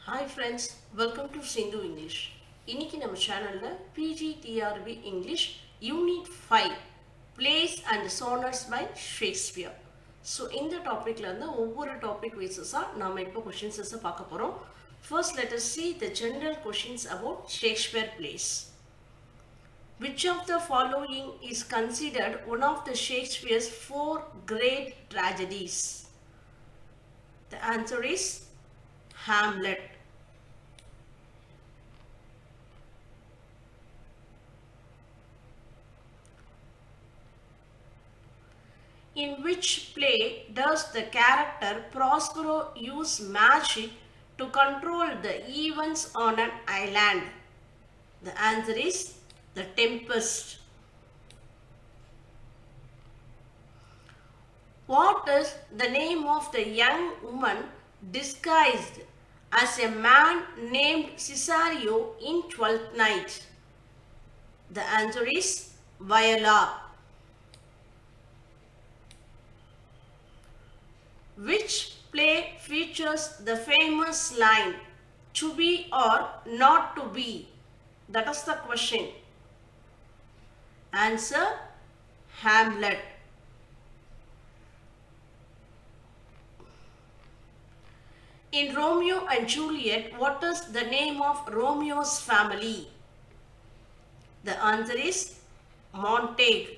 Hi friends, welcome to Sindhu English. இன்னைக்கு நம்ம சேனல்ல PG TRB English Unit 5 Plays and Sonnets by Shakespeare. So இந்த டாபிக்ல இருந்து ஒவ்வொரு டாபிக் வைஸஸாக நம்ம இப்போ கொஷின்ஸை பார்க்க போகிறோம். First, let us see the general questions about Shakespeare plays. Which of the following is considered one of the Shakespeare's four great tragedies? The answer is Hamlet. In which play does the character Prospero use magic to control the events on an island? The answer is The Tempest. What is the name of the young woman disguised as a man named Cesario in Twelfth Night? The answer is Viola. Which play features the famous line, to be or not to be? That is the question. Answer, Hamlet. In Romeo and Juliet, what is the name of Romeo's family? The answer is Montague.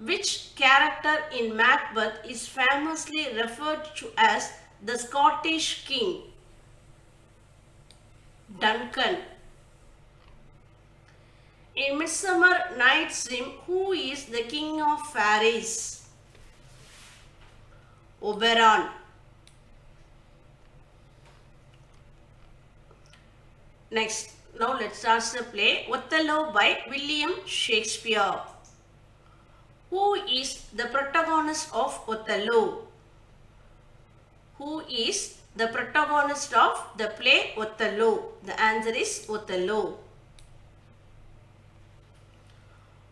Which character in Macbeth is famously referred to as the Scottish king? Duncan. In Midsummer Night's Dream, who is the king of fairies? Oberon. Next, now let's start the play Othello by William Shakespeare. Who is the protagonist of Othello? Who is the protagonist of the play Othello? The answer is Othello.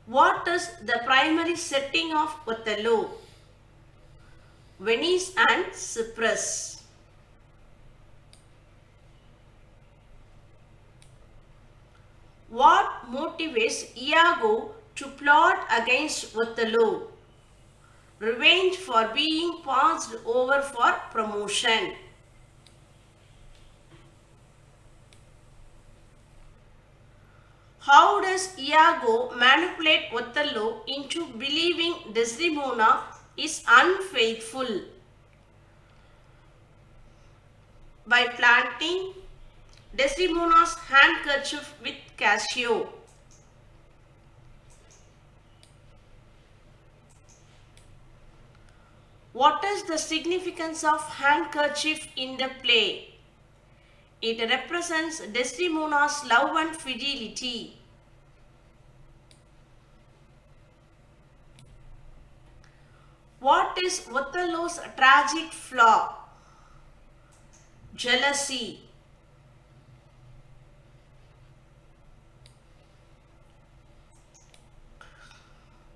What is the primary setting of Othello? Venice and Cyprus. What motivates Iago to plot against Othello? Revenge for being passed over for promotion. How does Iago manipulate Othello into believing Desdemona is unfaithful? By planting Desdemona's handkerchief with Cassio. What is the significance of handkerchief in the play? It represents Desdemona's love and fidelity. What is Othello's tragic flaw? Jealousy.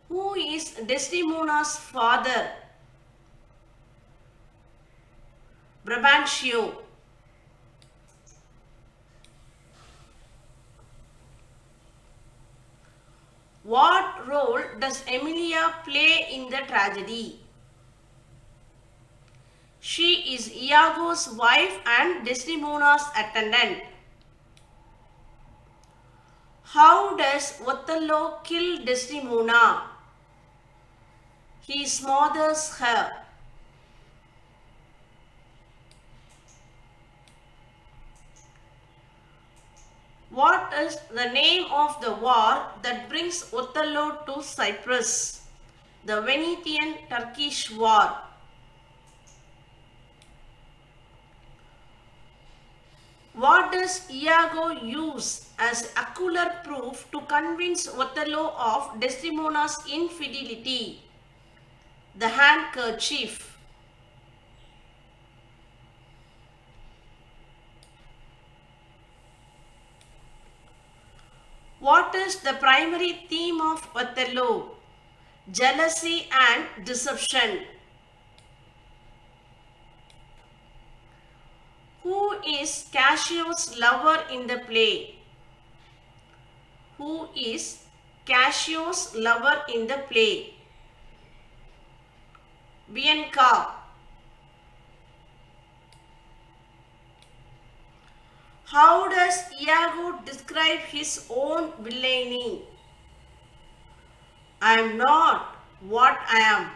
Who is Desdemona's father? Brabantio. What role does Emilia play in the tragedy? She is Iago's wife and Desdemona's attendant. How does Othello kill Desdemona? He smothers her. What is the name of the war that brings Othello to Cyprus? The Venetian-Turkish War. What does Iago use as ocular proof to convince Othello of Desdemona's infidelity? The handkerchief. What is the primary theme of Othello? Jealousy and deception. is Cassio's lover in the play? Who is Cassio's lover in the play? Bianca. How does Iago describe his own villainy? I am not what I am.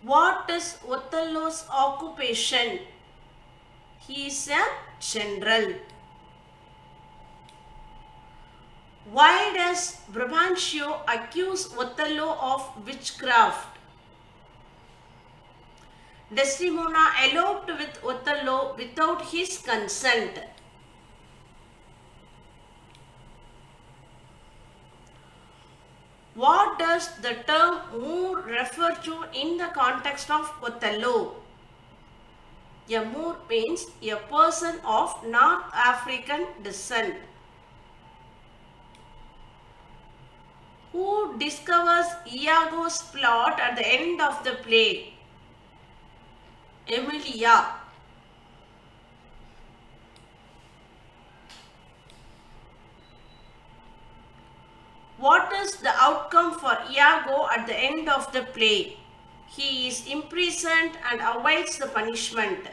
What is Othello's occupation? He is a general. Why does Brabantio accuse Othello of witchcraft? Desdemona eloped with Othello without his consent. What does the term Moor refer to in the context of Othello? A Moor means a person of North African descent. Who discovers Iago's plot at the end of the play? Emilia. What is the outcome for Iago at the end of the play? He is imprisoned and awaits the punishment.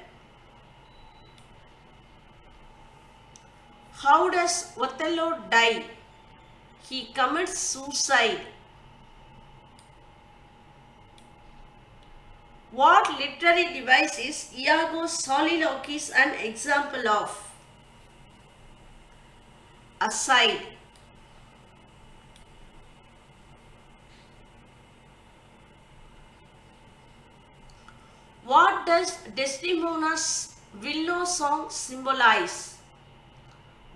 How does Othello die? He commits suicide. What literary device is Iago's soliloquies an example of? Aside. What does Desdemona's willow song symbolize?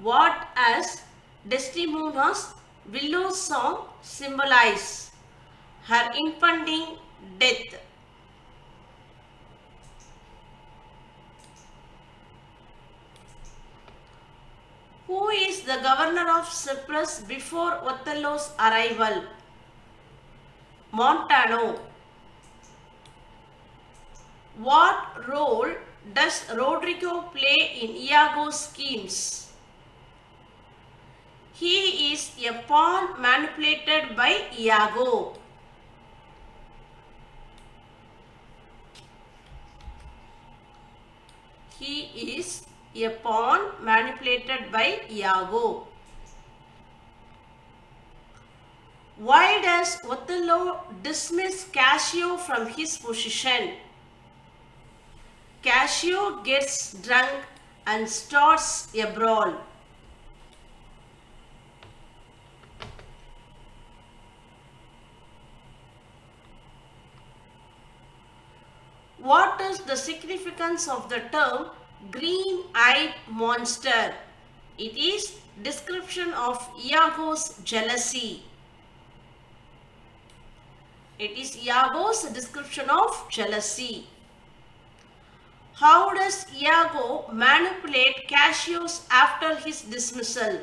What does Desdemona's willow song symbolize? Her impending death. Who is the governor of Cyprus before Othello's arrival? Montano. What role does Rodrigo play in Iago's schemes? He is a pawn manipulated by Iago. He is a pawn manipulated by Iago. Why does Othello dismiss Cassio from his position? Cassio gets drunk and starts a brawl. What is the significance of the term green-eyed monster? It is description of Iago's jealousy. It is Iago's description of jealousy. How does Iago manipulate Cassio after his dismissal?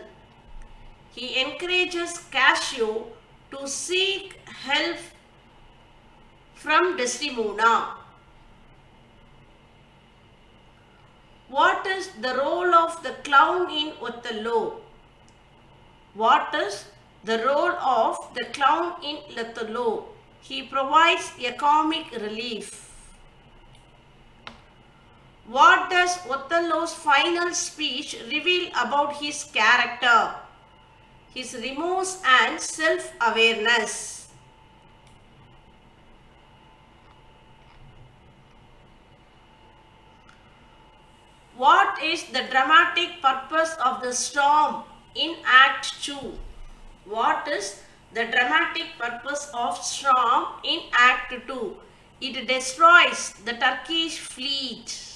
He encourages Cassio to seek help from Desdemona. What is the role of the clown in Othello? What is the role of the clown in Othello? He provides a comic relief. What does Othello's final speech reveal about his character? His remorse and self-awareness. What is the dramatic purpose of the storm in Act 2? What is the dramatic purpose of storm in Act 2? It destroys the Turkish fleet.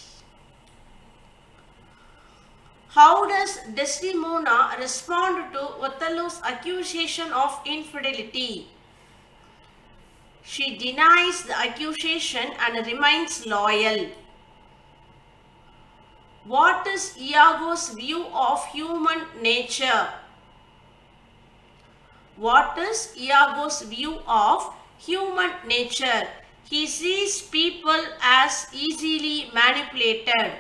How does Desdemona respond to Othello's accusation of infidelity? She denies the accusation and remains loyal. What is Iago's view of human nature? What is Iago's view of human nature? He sees people as easily manipulated.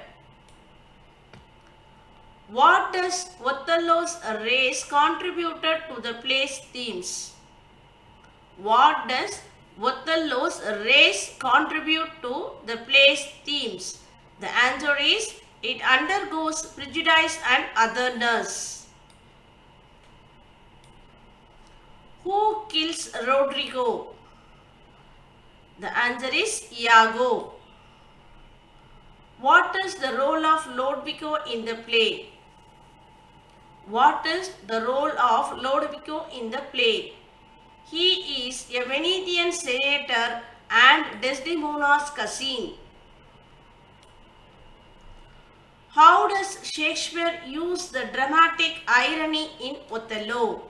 What does Othello's race contributed to the play's themes? What does Othello's race contribute to the play's themes? The answer is it undergoes prejudice and otherness. Who kills Rodrigo? The answer is Iago. What is the role of Lodovico in the play? What is the role of Lodovico in the play? He is a Venetian senator and Desdemona's cousin. How does Shakespeare use the dramatic irony in Othello?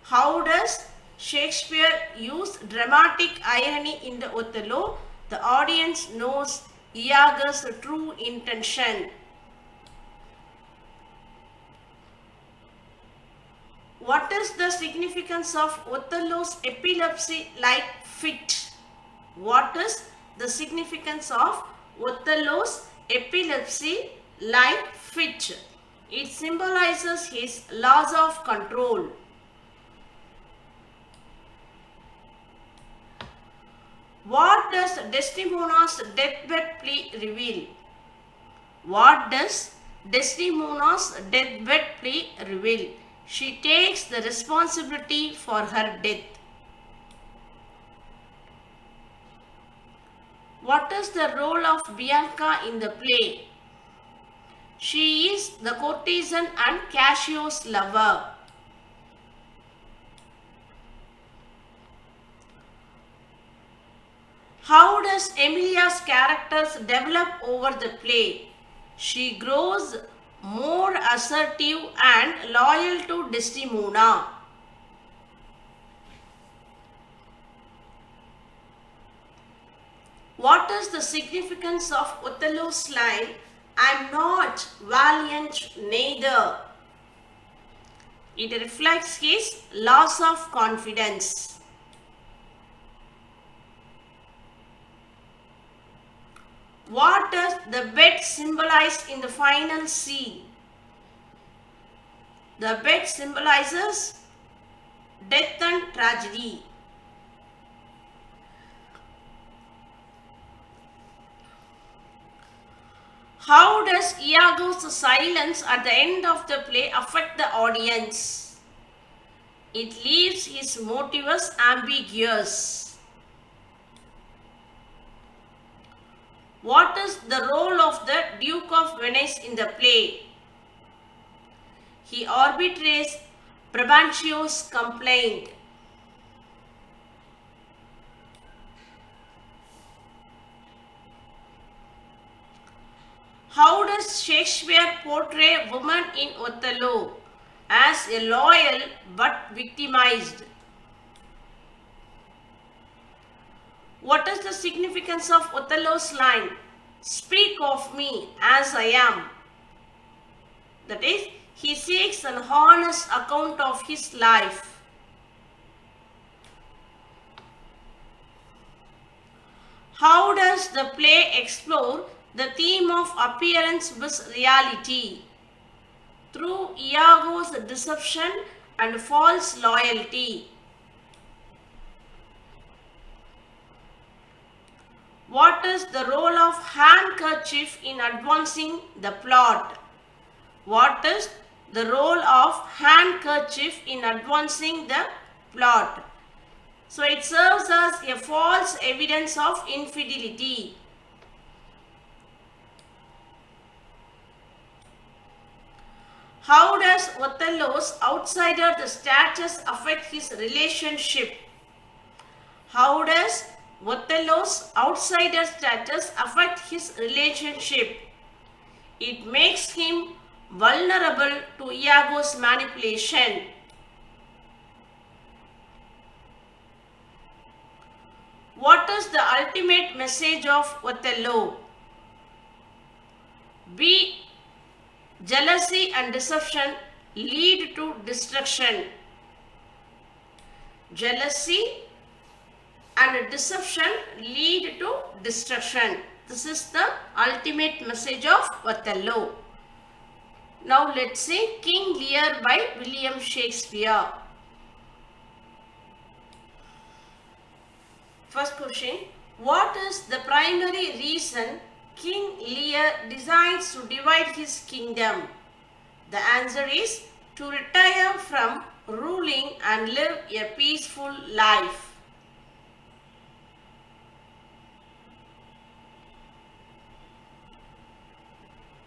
How does Shakespeare use dramatic irony in the Othello? The audience knows Iago's true intention. What is the significance of Othello's epilepsy-like fit? What is the significance of Othello's epilepsy-like fit? It symbolizes his loss of control. What does Desdemona's deathbed plea reveal? What does Desdemona's deathbed plea reveal? She takes the responsibility for her death. What is the role of Bianca in the play? She is the courtesan and Cassio's lover. How does Emilia's characters develop over the play? She grows more assertive and loyal to Desdemona. What is the significance of Othello's line, "I am not valiant neither"? It reflects his loss of confidence. What does the bed symbolize in the final scene? The bed symbolizes death and tragedy. How does Iago's silence at the end of the play affect the audience? It leaves his motives ambiguous. What is the role of the Duke of Venice in the play? He arbitrates Brabantio's complaint. How does Shakespeare portray woman in Othello? As a loyal but victimized. What is the significance of Othello's line, "Speak of me as I am"? That is, he seeks an honest account of his life. How does the play explore the theme of appearance with reality? Through Iago's deception and false loyalty. What is the role of handkerchief in advancing the plot? What is the role of handkerchief in advancing the plot? So it serves as a false evidence of infidelity. How does Othello's outsider status affect his relationship? How does Othello's outsider status affect his relationship? It makes him vulnerable to Iago's manipulation. What is the ultimate message of Othello? Jealousy and deception lead to destruction. Jealousy and deception lead to destruction. This is the ultimate message of Othello. Now let's say King Lear by William Shakespeare. First question. What is the primary reason King Lear decides to divide his kingdom? The answer is to retire from ruling and live a peaceful life.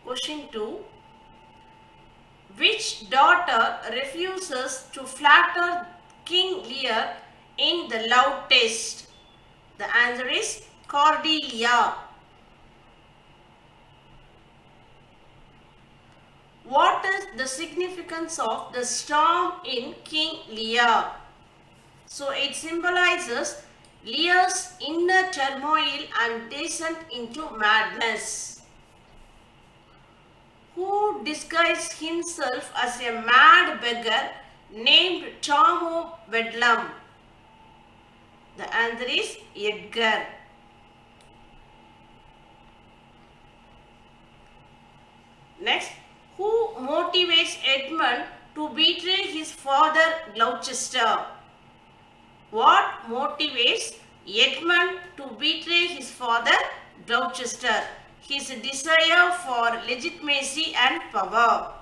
Question 2. Which daughter refuses to flatter King Lear in the love test? The answer is Cordelia. What is the significance of the storm in King Lear? So it symbolizes Lear's inner turmoil and descent into madness. Who disguised himself as a mad beggar named Tom o' Bedlam? The answer is Edgar. Next, who motivates Edmund to betray his father Gloucester? What motivates Edmund to betray his father Gloucester? His desire for legitimacy and power.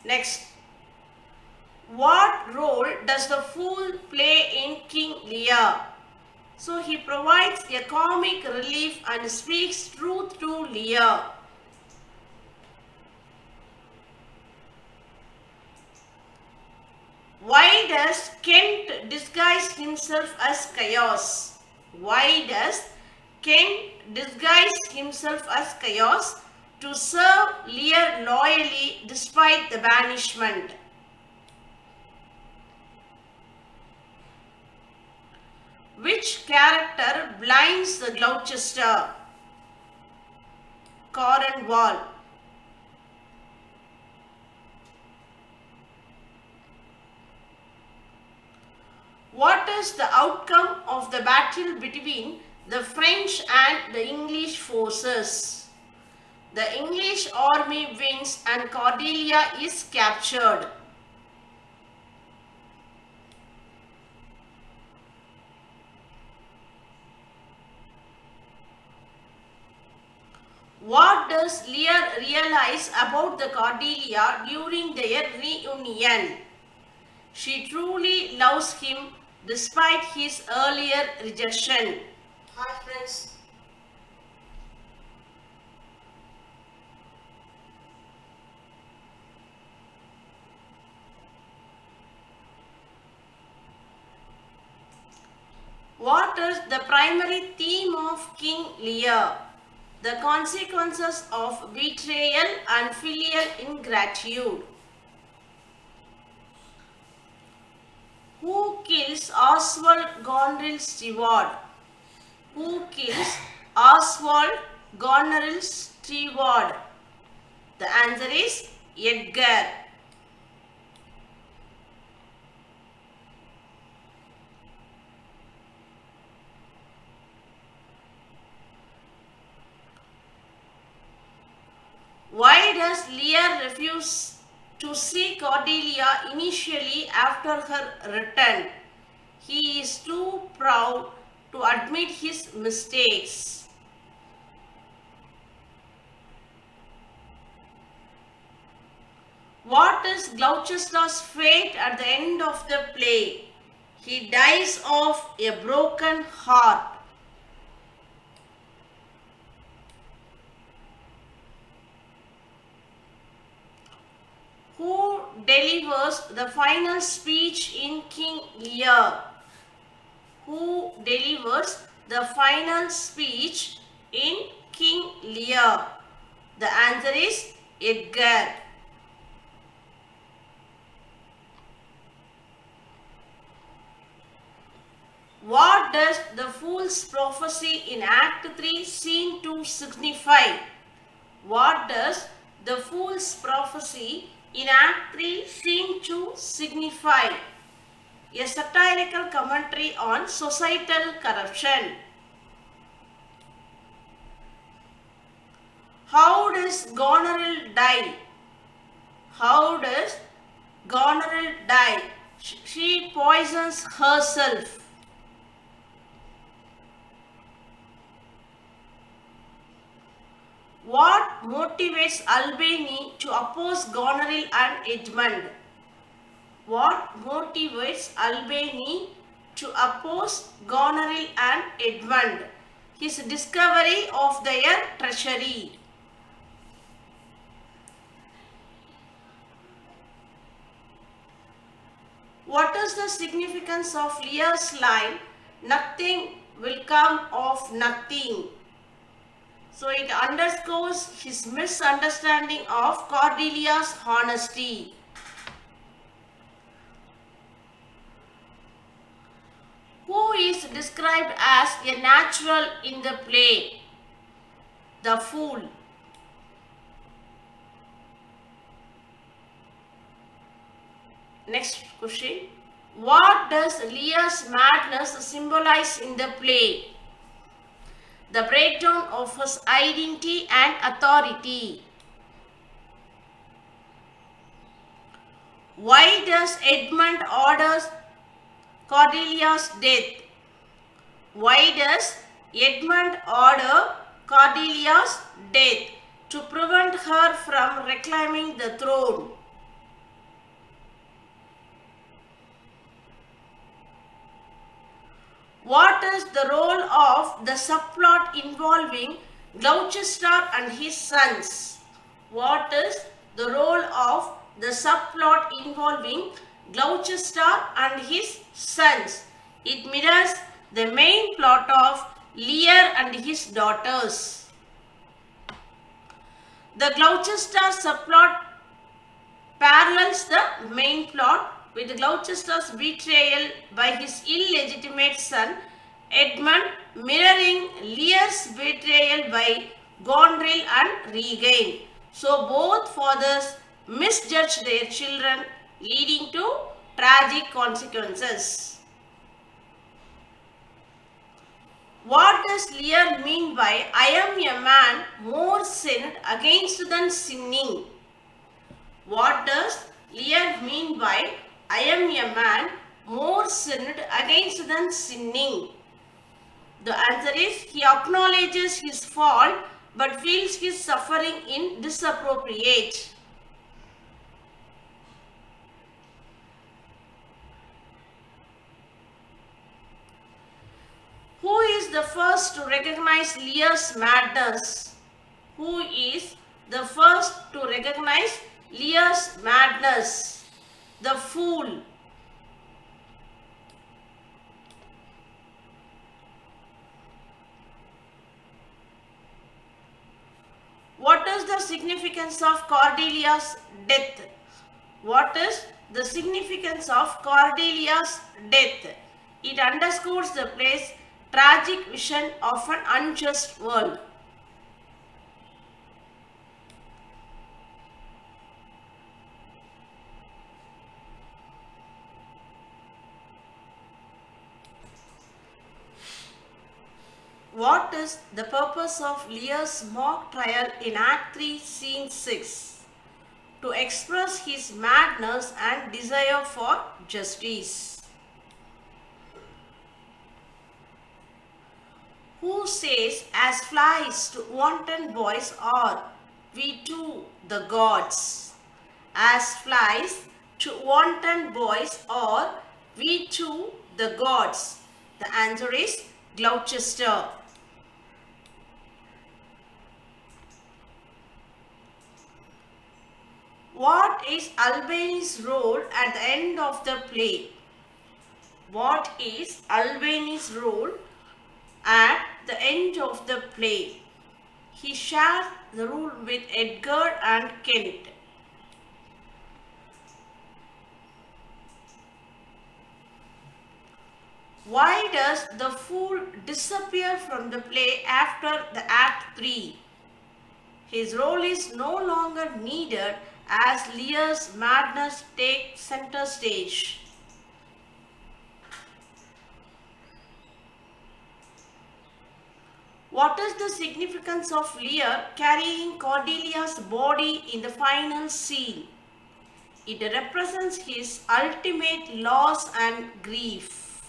Next, what role does the fool play in King Lear? So he provides a comic relief and speaks truth to Lear. Why does Kent disguise himself as chaos? Why does Kent disguise himself as chaos? To serve Lear loyally despite the banishment. Which character blinds the Gloucester? Cornwall. What is the outcome of the battle between the French and the English forces? The English army wins and Cordelia is captured. What does Lear realize about the Cordelia during their reunion? She truly loves him despite his earlier rejection. Hi friends. What is the primary theme of King Lear? The consequences of betrayal and filial ingratitude. Who kills Oswald Goneril Stewart? Who kills Oswald Goneril Stewart? The answer is Edgar. Why does Lear refuse to see Cordelia initially after her return? He is too proud to admit his mistakes. What is Gloucester's fate at the end of the play? He dies of a broken heart. Who delivers the final speech in King Lear? Who delivers the final speech in King Lear? The answer is Edgar. What does the fool's prophecy in Act 3, Scene 2 signify? What does the fool's prophecy In Act 3, Scene 2 signify a satirical commentary on societal corruption. How does Goneril die? How does Goneril die? She poisons herself. What motivates Albany to oppose Goneril and Edmund? What motivates Albany to oppose Goneril and Edmund? His discovery of their treachery. What is the significance of Lear's line, "Nothing will come of nothing"? So it underscores his misunderstanding of Cordelia's honesty. Who is described as a natural in the play? The fool. Next question. What does Lear's madness symbolize in the play? The breakdown of his identity and authority. Why does Edmund order Cordelia's death? Why does Edmund order Cordelia's death? To prevent her from reclaiming the throne. What is the role of the subplot involving Gloucester and his sons? What is the role of the subplot involving Gloucester and his sons? It mirrors the main plot of Lear and his daughters. The Gloucester subplot parallels the main plot, with Gloucester's betrayal by his illegitimate son Edmund mirroring Lear's betrayal by Goneril and Regain. So both fathers misjudged their children, leading to tragic consequences. What does Lear mean by "I am a man more sinned against than sinning"? What does Lear mean by "I am a man more sinned against than sinning"? The answer is, he acknowledges his fault but feels his suffering disappropriate. Who is the first to recognize Lear's madness? Who is the first to recognize Lear's madness? The fool. What is the significance of Cordelia's death? What is the significance of Cordelia's death? It underscores the play's tragic vision of an unjust world. What is the purpose of Lear's mock trial in Act 3, Scene 6? To express his madness and desire for justice. Who says, "As flies to wanton boys are we too the gods"? As flies to wanton boys are we too the gods? The answer is Gloucester. What is Albany's role at the end of the play? What is Albany's role at the end of the play? He shares the rule with Edgar and Kent. Why does the fool disappear from the play after the Act 3? His role is no longer needed as Lear's madness takes center stage? What is the significance of Lear carrying Cordelia's body in the final scene? It represents his ultimate loss and grief.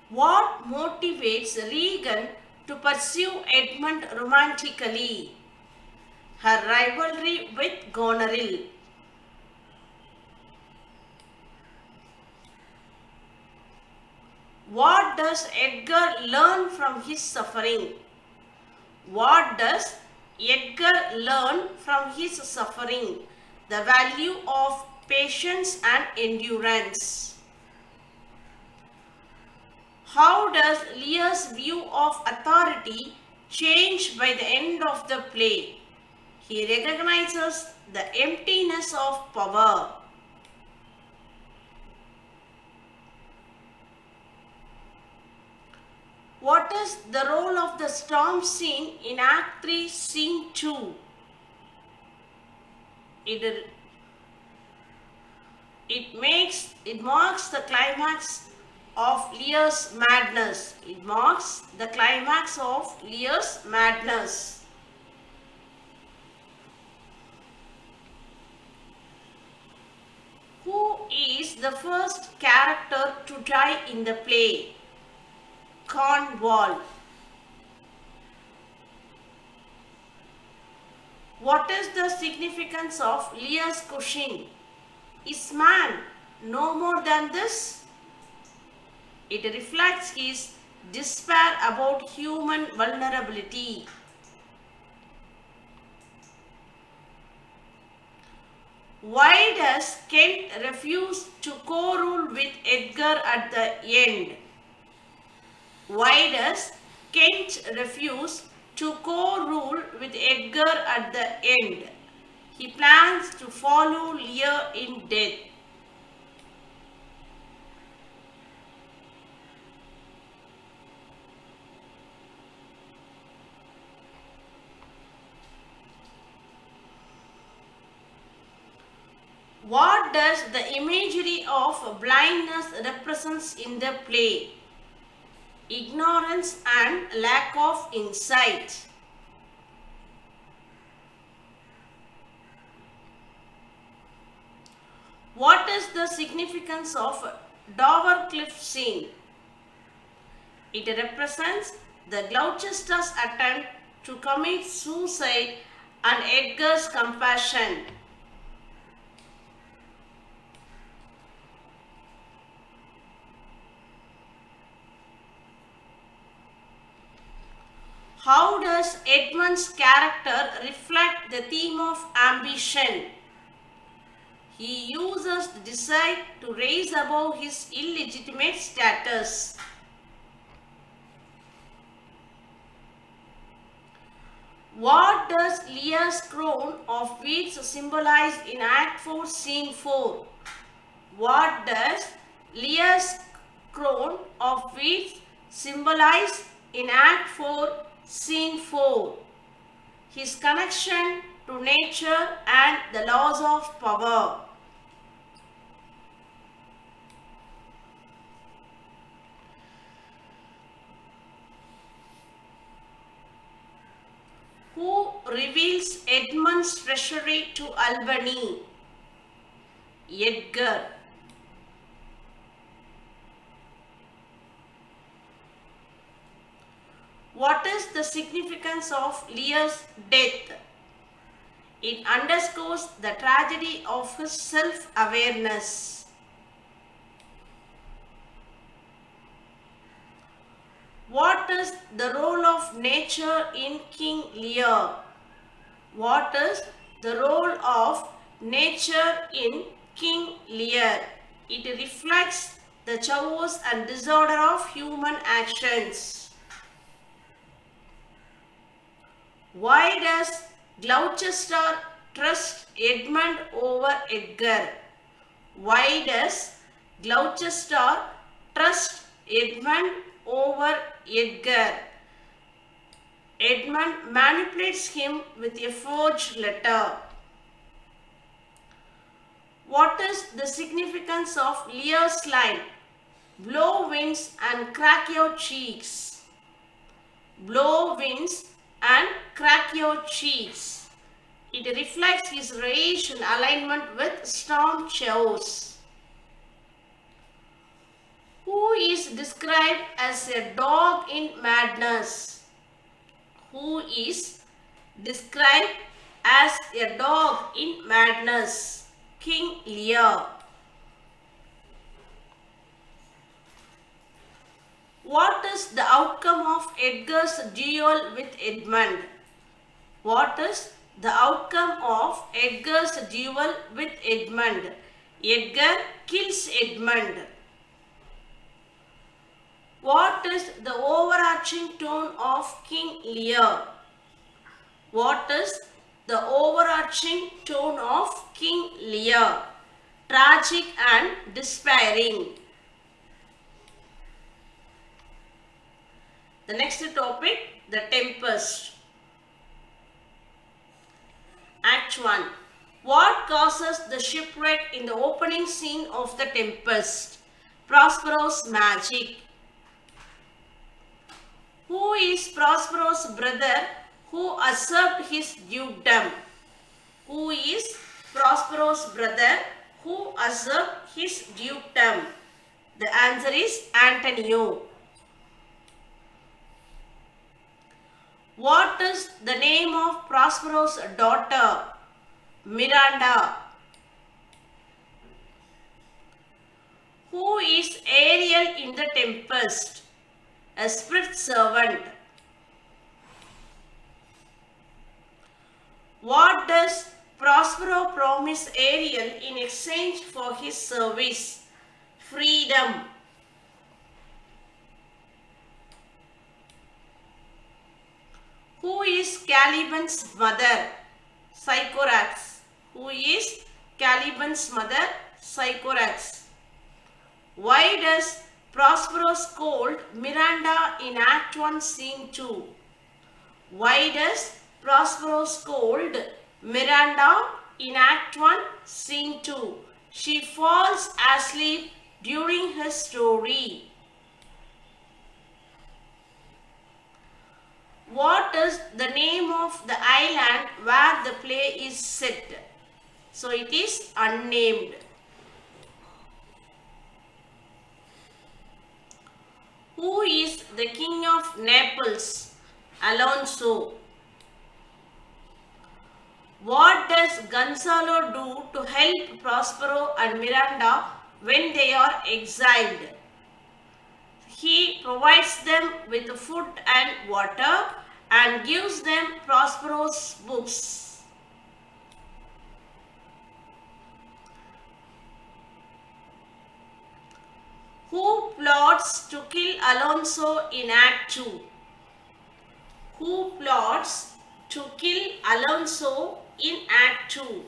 What motivates Regan to pursue Edmund romantically? Her rivalry with Goneril. What does Edgar learn from his suffering? What does Edgar learn from his suffering? The value of patience and endurance. How does Lear's view of authority change by the end of the play? He recognizes the emptiness of power. What is the role of the storm scene in Act 3, Scene 2? It marks the climax of Lear's madness. It marks the climax of Lear's madness. Who is the first character to die in the play? Cornwall. What is the significance of Lear's question? Is man no more than this? It reflects his despair about human vulnerability. Why does Kent refuse to co-rule with Edgar at the end? Why does Kent refuse to co-rule with Edgar at the end? He plans to follow Lear in death. What does the imagery of blindness represents in the play? Ignorance and lack of insight. What is the significance of Dover Cliff scene? It represents the Gloucester's attempt to commit suicide and Edgar's compassion. How does Edmund's character reflect the theme of ambition? He uses the desire to rise above his illegitimate status. What does Lear's crown of weeds symbolize in Act 4, Scene 4? What does Lear's crown of weeds symbolize in Act 4, Scene 4? His connection to nature and the laws of power. Who reveals Edmund's treachery to Albany? Edgar. What is the significance of Lear's death? It underscores the tragedy of his self-awareness. What is the role of nature in King Lear? What is the role of nature in King Lear? It reflects the chaos and disorder of human actions. Why does Gloucester trust Edmund over Edgar? Why does Gloucester trust Edmund over Edgar? Edmund manipulates him with a forged letter. What is the significance of Lear's line? Blow winds and crack your cheeks. Blow winds and crack your cheeks. It reflects his rage in alignment with storm showers. Who is described as a dog in madness? Who is described as a dog in madness? King Lear. What is the outcome of Edgar's duel with Edmund? What is the outcome of Edgar's duel with Edmund? Edgar kills Edmund. What is the overarching tone of King Lear? What is the overarching tone of King Lear? Tragic and despairing. The next topic, The Tempest. Act 1. What causes the shipwreck in the opening scene of The Tempest? Prospero's magic. Who is Prospero's brother who usurped his dukedom? Who is Prospero's brother who usurped his dukedom? The answer is Antonio. What is the name of Prospero's daughter? Miranda. Who is Ariel in The Tempest? A spirit servant. What does Prospero promise Ariel in exchange for his service? Freedom. Who is Caliban's mother? Sycorax. Who is Caliban's mother? Sycorax. Why does Prospero scold Miranda in Act 1, Scene 2? Why does Prospero scold Miranda in Act 1, Scene 2? She falls asleep during her story. What is the name of the island where the play is set? So it is unnamed. Who is the king of Naples? Alonso. What does Gonzalo do to help Prospero and Miranda when they are exiled? He provides them with food and water and gives them Prospero's books. Who plots to kill Alonso in Act 2? Who plots to kill Alonso in Act 2?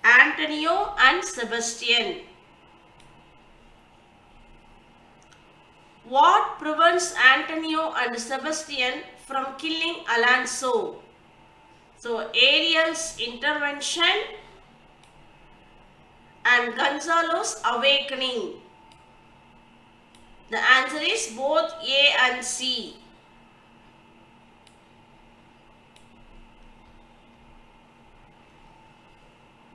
Antonio and Sebastian. What prevents Antonio and Sebastian from killing Alonso? So Ariel's intervention and Gonzalo's awakening. The answer is both A and C.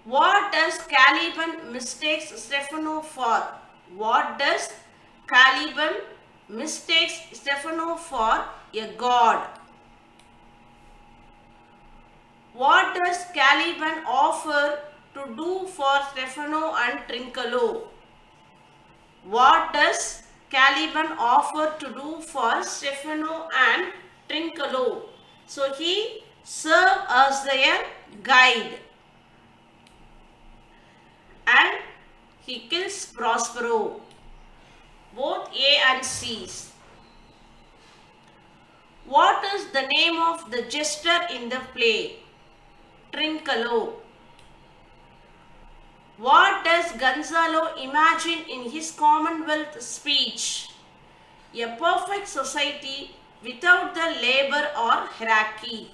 What does Caliban mistakes Stefano for? What does Caliban mistakes Stefano for? A god. What does Caliban offer to do for Stefano and Trinculo? What does Caliban offer to do for Stefano and Trinculo? So he serves as their guide. And he kills Prospero. Both A and C's. What is the name of the jester in the play? Trinculo. What does Gonzalo imagine in his Commonwealth speech? A perfect society without the labor or hierarchy.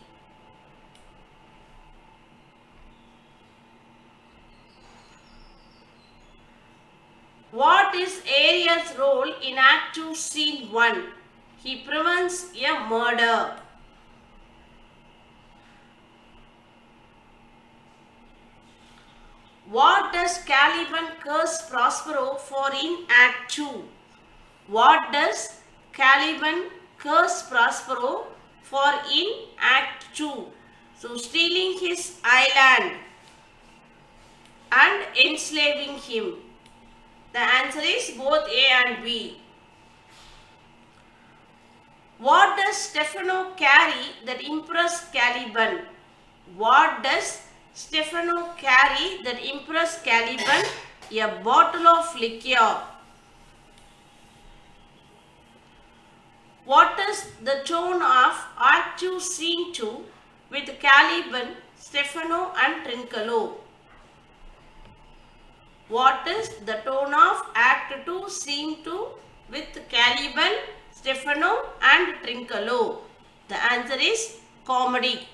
What is Ariel's role in Act 2, Scene 1? He prevents a murder. What does Caliban curse Prospero for in Act 2? What does Caliban curse Prospero for in Act 2? So, stealing his island and enslaving him. The answer is both A and B. What does Stefano carry that impressed Caliban? What does Stefano carry that impressed Caliban? A bottle of liquor. What is the tone of Act 2, Scene 2 with Caliban, Stefano and Trinculo? What is the tone of Act 2, Scene 2 with Caliban, Stefano and Trinculo? The answer is comedy.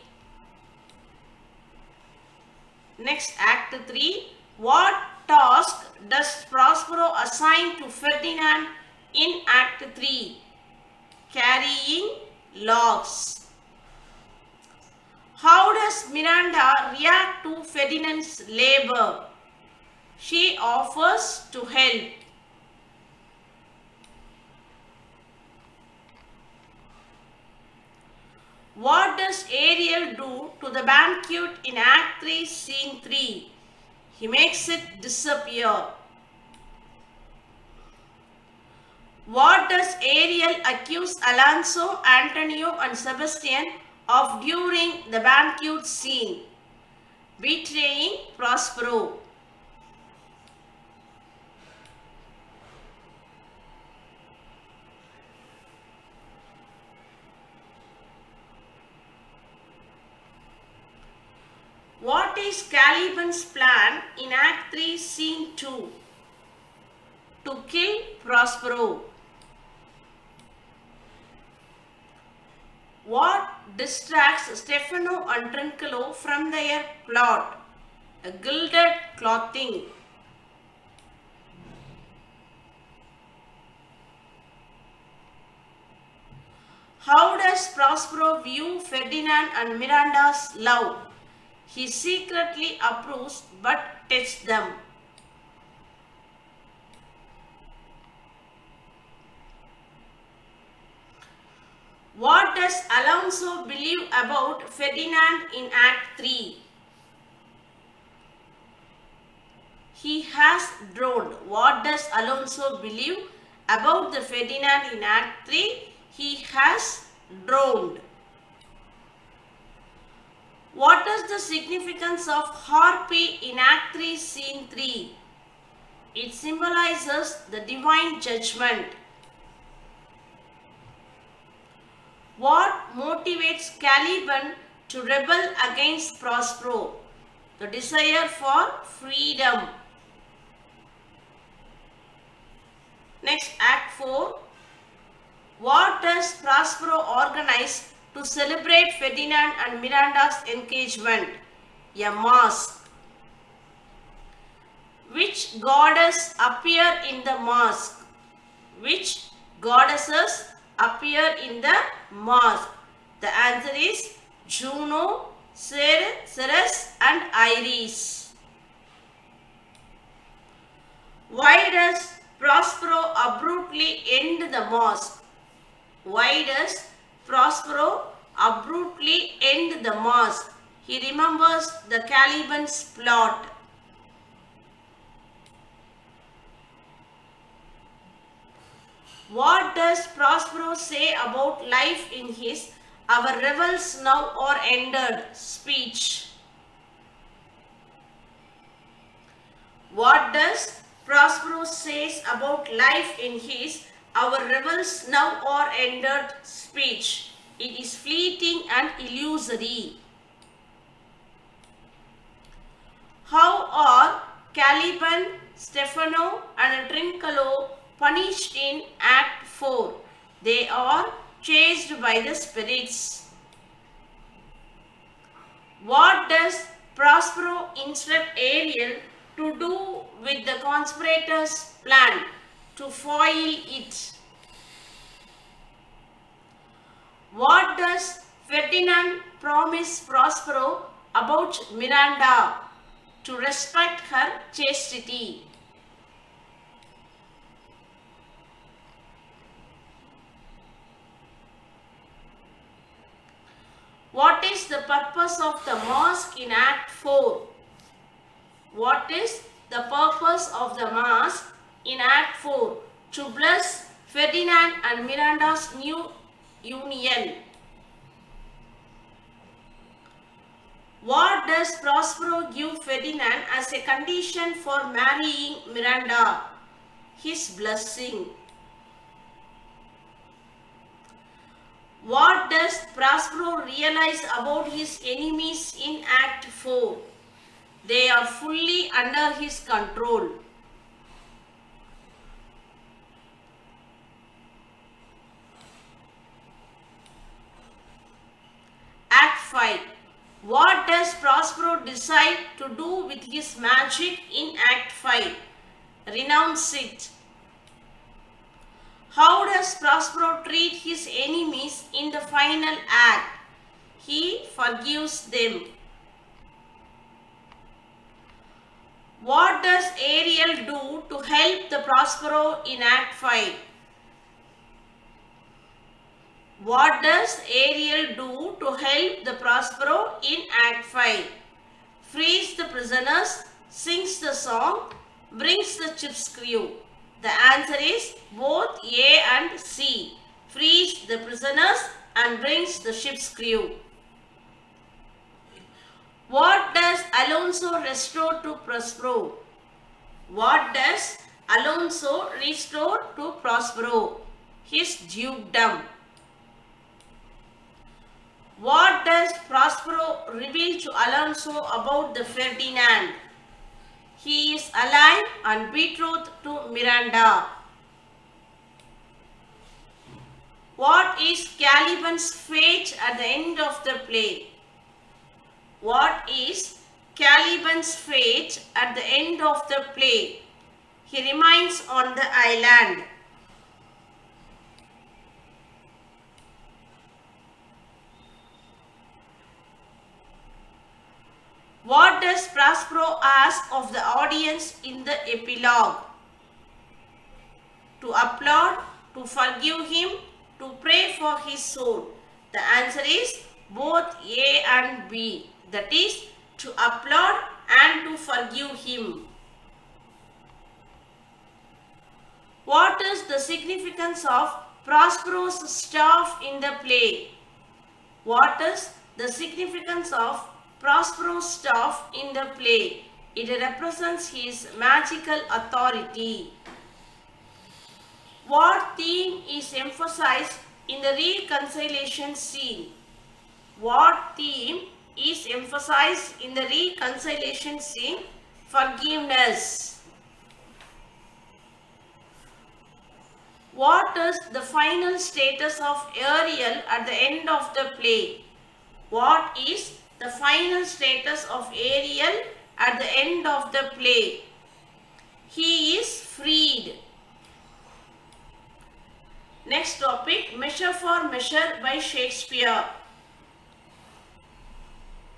Next, Act 3. What task does Prospero assign to Ferdinand in Act 3? Carrying logs. How does Miranda react to Ferdinand's labor? She offers to help. What does Ariel do to the banquet in Act 3, Scene 3? He makes it disappear. What does Ariel accuse Alonso, Antonio and Sebastian of during the banquet scene? Betraying Prospero. What is Caliban's plan in Act 3, Scene 2? To kill Prospero. What distracts Stefano and Trinculo from their plot? A gilded clothing. How does Prospero view Ferdinand and Miranda's love? He secretly approves but tests them. What does Alonso believe about Ferdinand in Act 3? He has drowned. What does Alonso believe about the Ferdinand in Act 3? He has drowned. What is the significance of harpy in Act 3, Scene 3? It symbolizes the divine judgment. What motivates Caliban to rebel against Prospero? The desire for freedom. Next, Act 4. What does Prospero organize to celebrate Ferdinand and Miranda's engagement? A mask. Which goddess appear in the mask? Which goddesses appear in the mask? The answer is Juno, Ceres and Iris. Why does Prospero abruptly end the mask? Why does Prospero abruptly end the mask? He remembers the Caliban's plot. What does Prospero say about life in his "Our revels now are ended" speech? What does Prospero says about life in his "Our revels now are ended" speech? It is fleeting and illusory. How are Caliban, Stefano and Trinculo punished in Act 4? They are chased by the spirits. What does Prospero instruct Ariel to do with the conspirators' plan to foil it? What does Ferdinand promise Prospero about Miranda to respect her chastity? What is the purpose of the mask in Act 4? What is the purpose of the mask in Act 4? To bless Ferdinand and Miranda's new union. What does Prospero give Ferdinand as a condition for marrying Miranda? His blessing. What does Prospero realize about his enemies in Act 4? They are fully under his control. Act 5. What does Prospero decide to do with his magic in Act 5? Renounce it. How does Prospero treat his enemies in the final act? He forgives them. What does Ariel do to help the Prospero in Act 5? What does Ariel do to help the Prospero in Act 5? Frees the prisoners, sings the song, brings the ship's crew. The answer is both A and C. Frees the prisoners and brings the ship's crew. What does Alonso restore to Prospero? What does Alonso restore to Prospero? His dukedom. What does Prospero reveal to Alonso about the Ferdinand? He is alive and betrothed to Miranda. What is Caliban's fate at the end of the play? What is Caliban's fate at the end of the play? He remains on the island. What does Prospero ask of the audience in the epilogue? To applaud, to forgive him, to pray for his soul. The answer is both A and B. That is, to applaud and to forgive him. What is the significance of Prospero's staff in the play? What is the significance of Prospero's staff in the play? It represents his magical authority. What theme is emphasized in the reconciliation scene? What theme is emphasized in the reconciliation scene? Forgiveness. What is the final status of Ariel at the end of the play? What is the final status of Ariel at the end of the play? He is freed. Next topic, Measure for Measure by Shakespeare.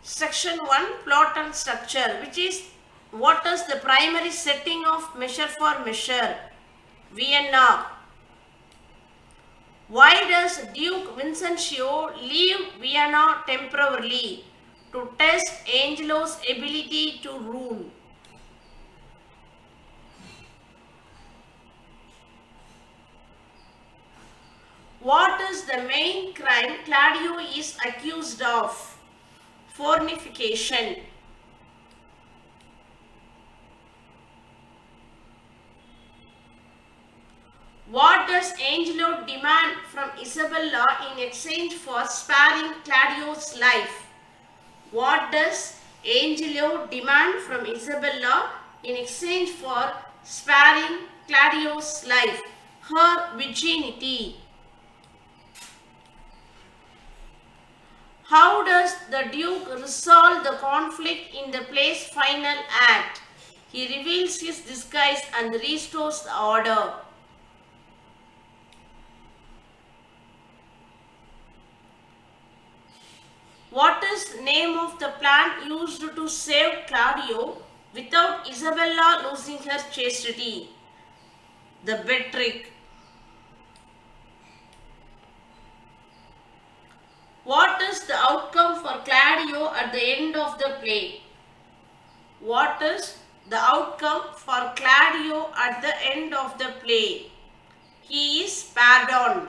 Section 1, Plot and Structure, which is what is the primary setting of Measure for Measure? Vienna. Why does Duke Vincencio leave Vienna temporarily? To test Angelo's ability to rule. What is the main crime Claudio is accused of? Fornication. What does Angelo demand from Isabella in exchange for sparing Claudio's life? What does Angelo demand from Isabella in exchange for sparing Claudio's life? Her virginity. How does the Duke resolve the conflict in the play's final act? He reveals his disguise and restores the order. What is the name of the plan used to save Claudio without Isabella losing her chastity? The bed trick. What is the outcome for Claudio at the end of the play? What is the outcome for Claudio at the end of the play? He is pardoned.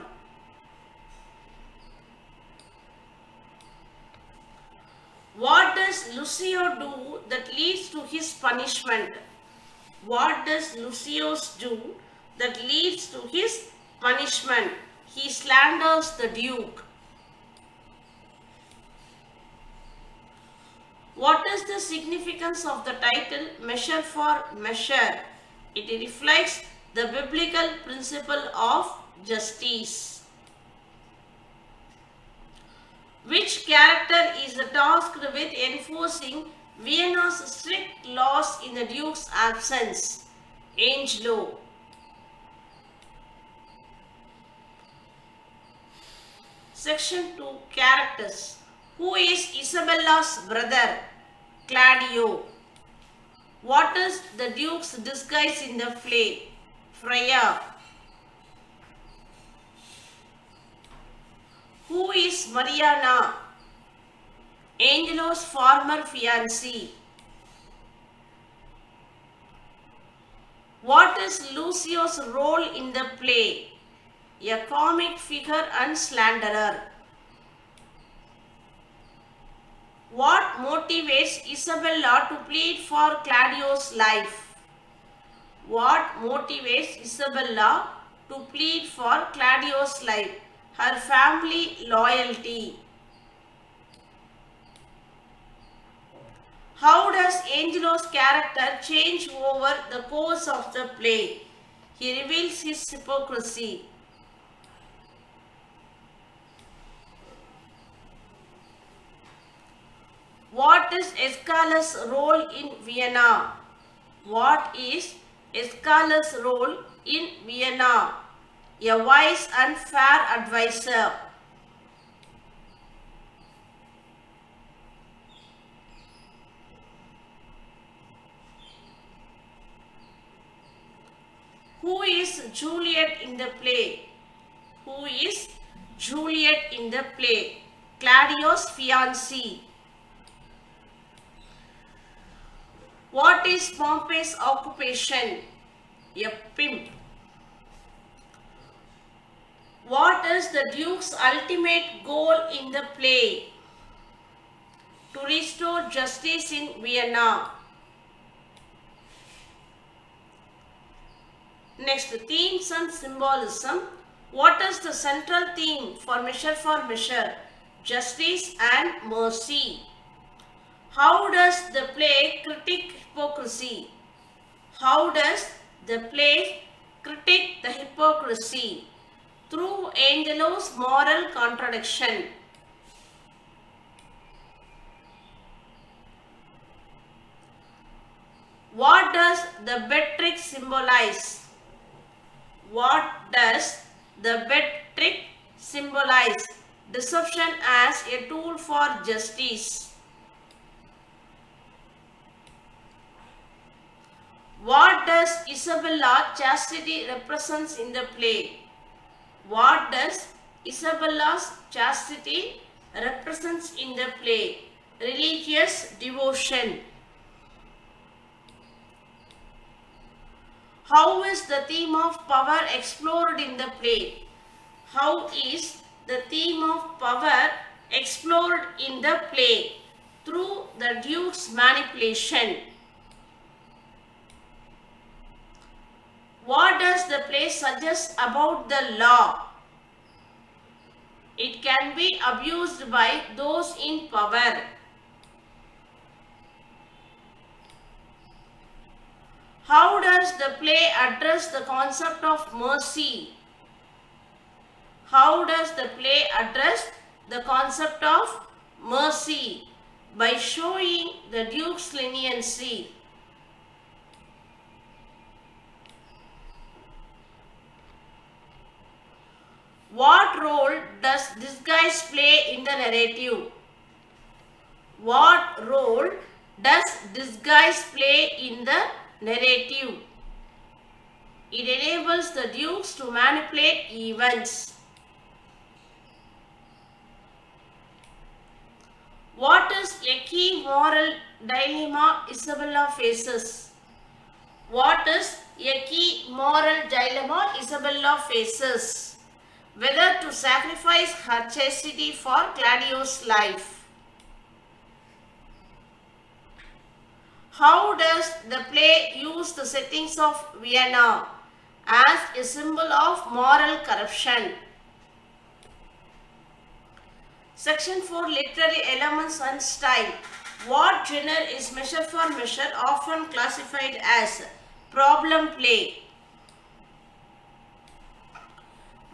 What does Lucio do that leads to his punishment? What does Lucio do that leads to his punishment? He slanders the Duke. What is the significance of the title Measure for Measure? It reflects the biblical principle of justice. Which character is tasked with enforcing Vienna's strict laws in the Duke's absence? Angelo. Section 2. Characters. Who is Isabella's brother? Claudio. What is the Duke's disguise in the play? Freya. Who is Mariana? Angelo's former fiancée. What is Lucio's role in the play? A comic figure and slanderer. What motivates Isabella to plead for Claudio's life? What motivates Isabella to plead for Claudio's life? Her family loyalty. How does Angelo's character change over the course of the play? He reveals his hypocrisy. What is Escala's role in Vienna? What is Escala's role in Vienna? A wise and fair advisor. Who is Juliet in the play? Who is Juliet in the play? Claudio's fiancée. What is Pompey's occupation? A pimp. What is the Duke's ultimate goal in the play? To restore justice in Vienna. Next, themes and symbolism. What is the central theme for Measure? Justice and mercy. How does the play critique hypocrisy? How does the play critique the hypocrisy? Through Angelo's moral contradiction. What does the bed trick symbolize? What does the bed trick symbolize? Deception as a tool for justice. What does Isabella chastity represents in the play? What does Isabella's chastity represents in the play? Religious devotion. How is the theme of power explored in the play? How is the theme of power explored in the play? Through the Duke's manipulation. What does the play suggest about the law? It can be abused by those in power. How does the play address the concept of mercy? How does the play address the concept of mercy by showing the Duke's leniency. What role does disguise play in the narrative? What role does disguise play in the narrative? It enables the dukes to manipulate events. What is a key moral dilemma Isabella faces? What is a key moral dilemma Isabella faces? Whether to sacrifice her chastity for Cladio's life. How does the play use the settings of Vienna as a symbol of moral corruption? Section 4, Literary Elements and Style. What genre is measure for measure, often classified as problem play?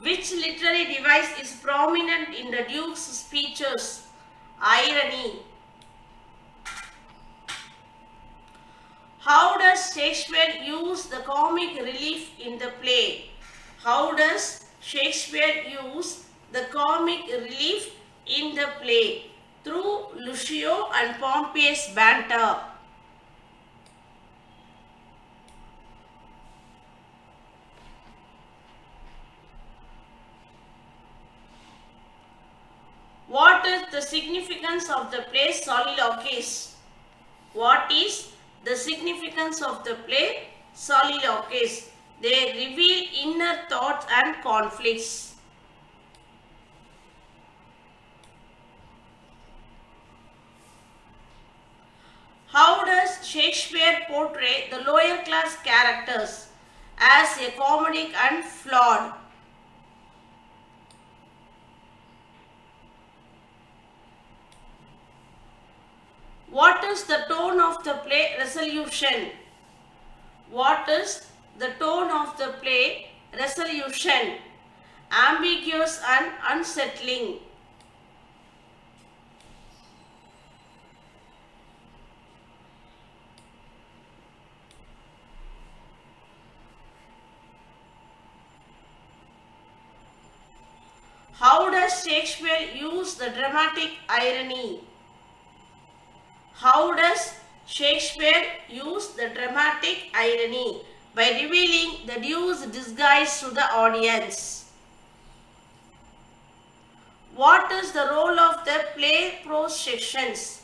Which literary device is prominent in the Duke's speeches? Irony. How does Shakespeare use the comic relief in the play? How does Shakespeare use the comic relief in the play? Through Lucio and Pompey's banter. What is the significance of the play Soliloquies? What is the significance of the play Soliloquies? They reveal inner thoughts and conflicts. How does Shakespeare portray the lower class characters as a comedic and flawed? What is the tone of the play Resolution? What is the tone of the play Resolution? Ambiguous and unsettling. How does Shakespeare use the dramatic irony? How does Shakespeare use the dramatic irony? By revealing the Duke's disguise to the audience. What is the role of the play prose sections?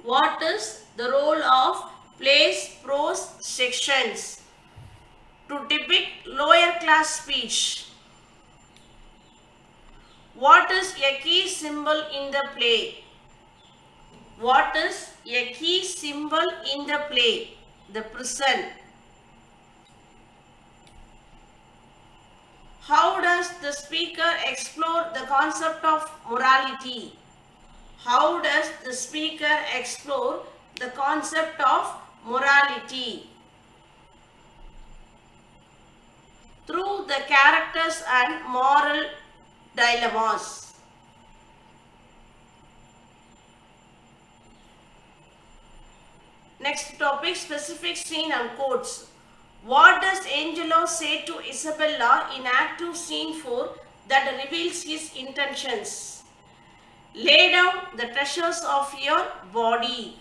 What is the role of play's prose sections? To depict lower class speech. What is a key symbol in the play? What is a key symbol in the play? The prison. How does the speaker explore the concept of morality? How does the speaker explore the concept of morality? Through the characters and moral dilemmas. Next topic, specific scene and quotes. What does Angelo say to Isabella in Act 2, Scene 4 that reveals his intentions? Lay down the treasures of your body.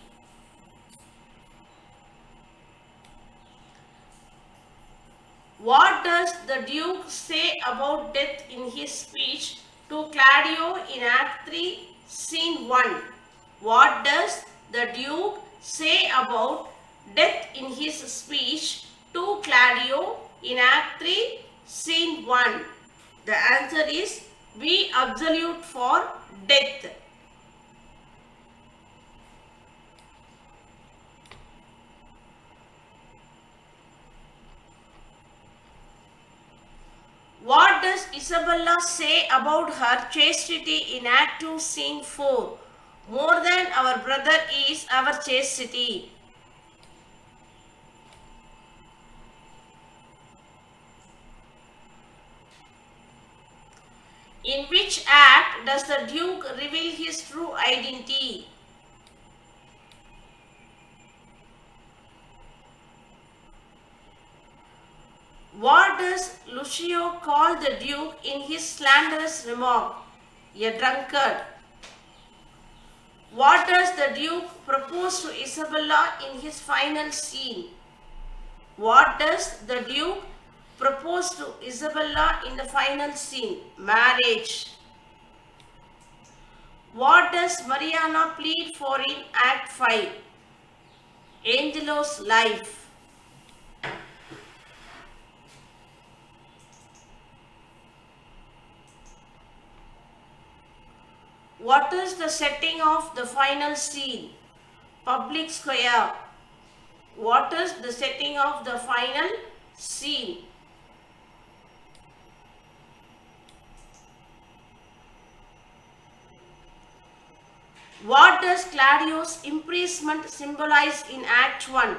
What does the Duke say about death in his speech to Claudio in Act 3, Scene 1? What does the Duke say about death in his speech to Claudio in Act 3, Scene 1? The answer is be absolute for death. What does Isabella say about her chastity in Act 2, Scene 4? More than our brother is our chastity. In which act does the Duke reveal his true identity? What does Lucio call the Duke in his slanderous remark? A drunkard. What does the Duke propose to Isabella in his final scene? What does the Duke propose to Isabella in the final scene? Marriage. What does Mariana plead for in Act 5? Angelo's life. What is the setting of the final scene? Public square. What is the setting of the final scene? What does Claudio's imprisonment symbolize in Act 1?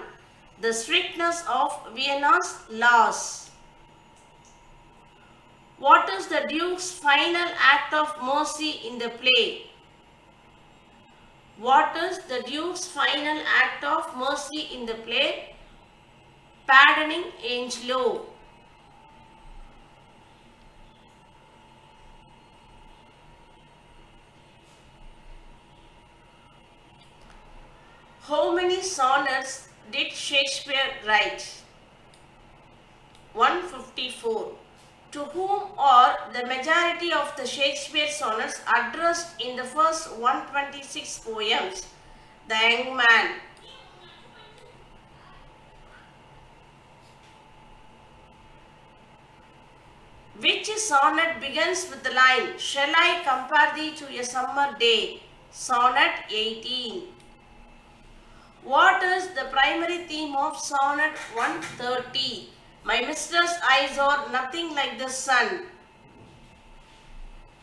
The strictness of Vienna's laws. What is the Duke's final act of mercy in the play? What is the Duke's final act of mercy in the play? Pardoning Angelo. How many sonnets did Shakespeare write? 154. To whom are the majority of the Shakespeare sonnets addressed in the first 126 poems? The Young Man. Which sonnet begins with the line, "Shall I compare thee to a summer day"? Sonnet 18. What is the primary theme of Sonnet 130? My mistress' eyes are nothing like the sun.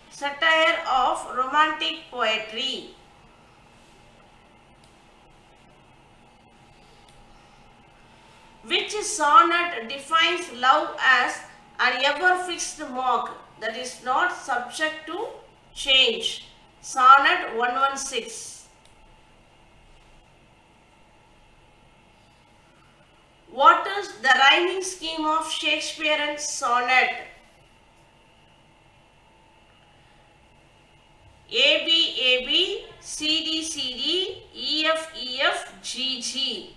Satire of romantic poetry. Which sonnet defines love as an ever-fixed mark that is not subject to change? Sonnet 116. What is the rhyming scheme of Shakespearean sonnet? AB, AB, CD, CD, EF, EF, GG.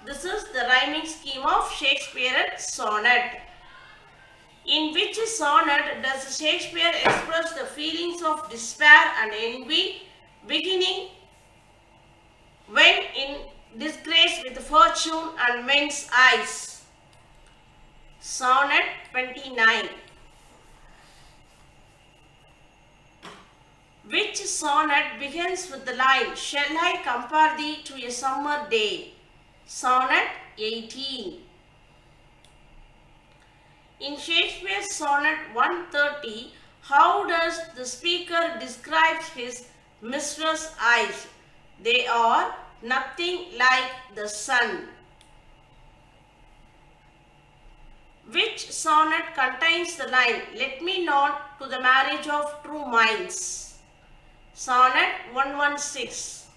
This is the rhyming scheme of Shakespearean sonnet. In which sonnet does Shakespeare express the feelings of despair and envy, beginning when in disgrace with fortune and men's eyes? Sonnet 29. Which sonnet begins with the line, "Shall I compare thee to a summer day"? Sonnet 18. In Shakespeare's Sonnet 130, how does the speaker describe his mistress' eyes? They are nothing like the sun. Which sonnet contains the line, "Let me not to the marriage of true minds"? Sonnet 116.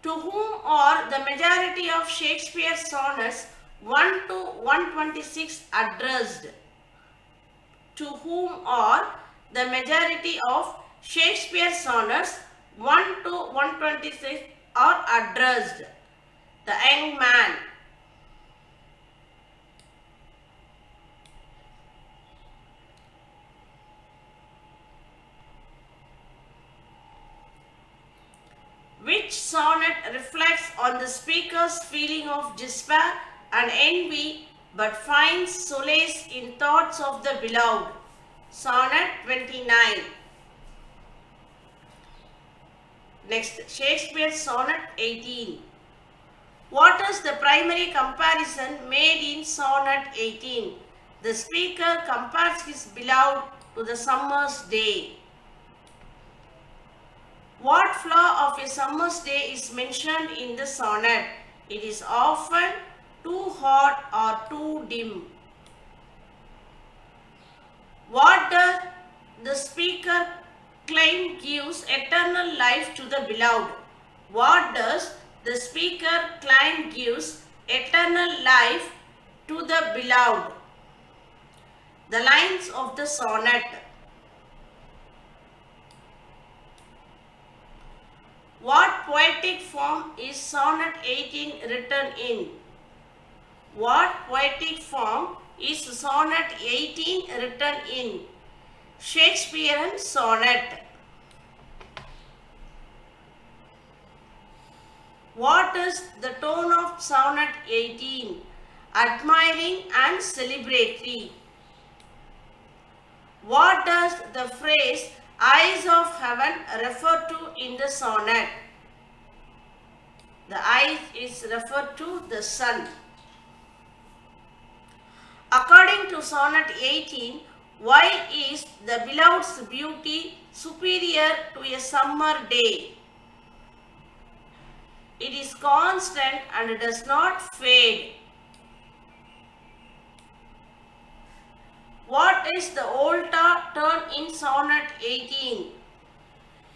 To whom are the majority of Shakespeare's sonnets 1 to 126 addressed? To whom are the majority of Shakespeare's sonnets 1 to 126 are addressed? The Young Man. Which sonnet reflects on the speaker's feeling of despair and envy but finds solace in thoughts of the beloved? Sonnet 29. Next, Shakespeare's Sonnet 18. What is the primary comparison made in Sonnet 18? The speaker compares his beloved to the summer's day. What flower of a summer's day is mentioned in the sonnet? It is often too hot or too dim. What does the speaker claim gives eternal life to the beloved? What does the speaker claim gives eternal life to the beloved? The lines of the sonnet. What poetic form is Sonnet 18 written in? What poetic form is Sonnet 18 written in? Shakespeare sonnet. What is the tone of Sonnet 18? Admiring and celebratory. What does the phrase eyes of heaven refer to in the sonnet? The eyes is referred to the sun. According to Sonnet 18, why is the beloved's beauty superior to a summer day? It is constant and does not fade. What is the altar turn in Sonnet 18?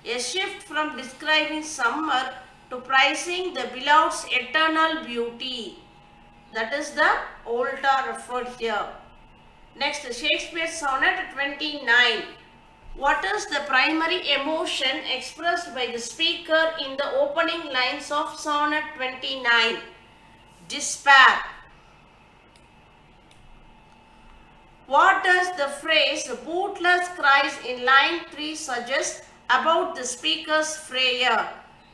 A shift from describing summer to praising the beloved's eternal beauty. That is the altar referred here. Next, Shakespeare Sonnet 29. What is the primary emotion expressed by the speaker in the opening lines of Sonnet 29? Despair. What does the phrase bootless cries in line 3 suggest about the speaker's prayer?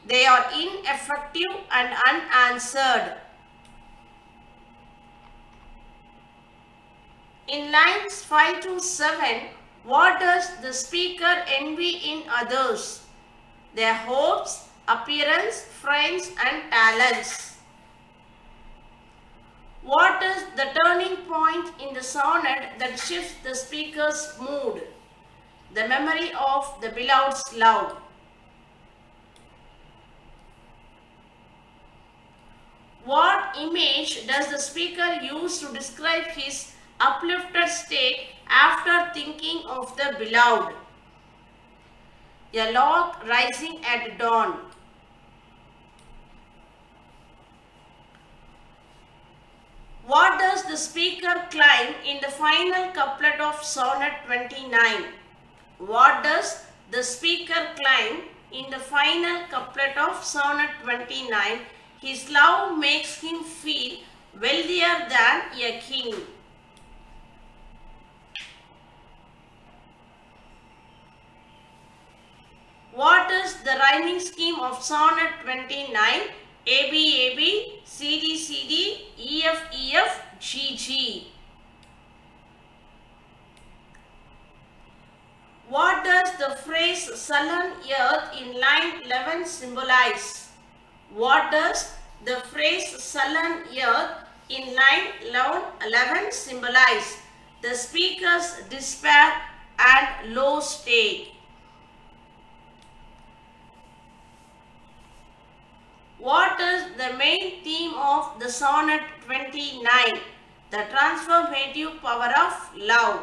They are ineffective and unanswered. In lines 5 to 7, what does the speaker envy in others? Their hopes, appearance, friends and talents. What is the turning point in the sonnet that shifts the speaker's mood? The memory of the beloved's love. What image does the speaker use to describe his uplifted state after thinking of the beloved? A lark rising at dawn. What does the speaker claim in the final couplet of Sonnet 29? What does the speaker claim in the final couplet of Sonnet 29? His love makes him feel wealthier than a king. What is the rhyming scheme of Sonnet 29? A B A B, C D C D, E F E F, G G. What does the phrase sullen earth in line 11 symbolize? What does the phrase sullen earth in line 11 symbolize? The speaker's despair and low state. What is the main theme of the Sonnet 29? The transformative power of love.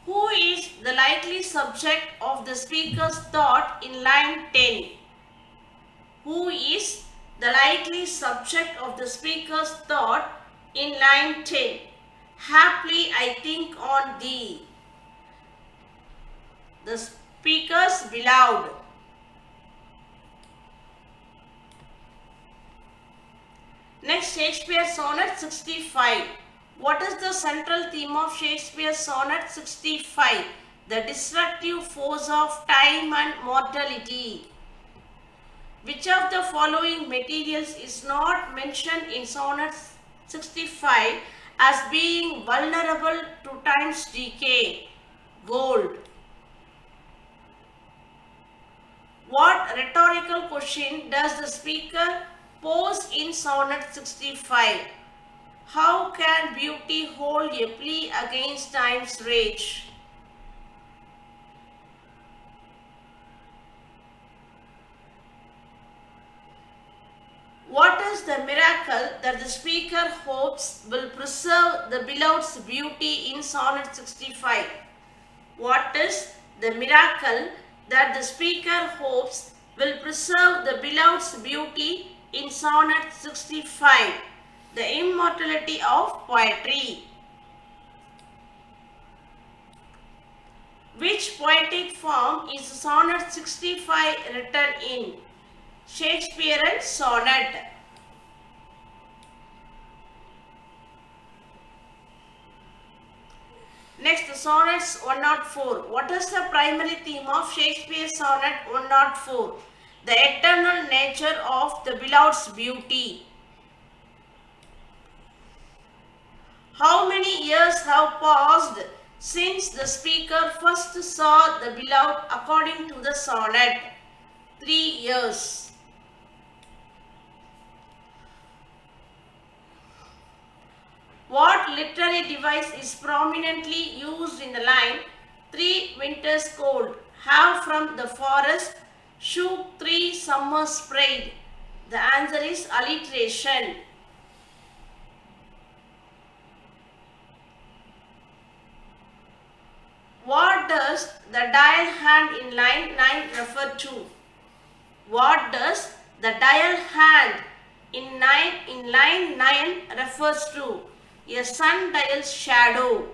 Who is the likely subject of the speaker's thought in line 10? Who is the likely subject of the speaker's thought in line 10? Haply I think on thee. The speaker's beloved. Next, Shakespeare Sonnet 65. What is the central theme of Shakespeare Sonnet 65? The destructive force of time and mortality. Which of the following materials is not mentioned in Sonnet 65 as being vulnerable to time's decay? Gold. What rhetorical question does the speaker pose in Sonnet 65? How can beauty hold a plea against time's rage? What is is the miracle that the speaker hopes will preserve the beloved's beauty in Sonnet 65? What is the miracle that the speaker hopes will preserve the beloved's beauty in Sonnet 65? The immortality of poetry. Which poetic form is Sonnet 65 written in? Shakespeare sonnet. Next, Sonnets 104. What is the primary theme of Shakespeare Sonnet 104? The eternal nature of the beloved's beauty. How many years have passed since the speaker first saw the beloved according to the sonnet? 3 years. What literary device is prominently used in the line 3 winters cold, have from the forest, shook 3 summers sprayed? The answer is alliteration. What does the dial hand in line 9 refer to? What does the dial hand in line 9 refers to? A sundial's shadow.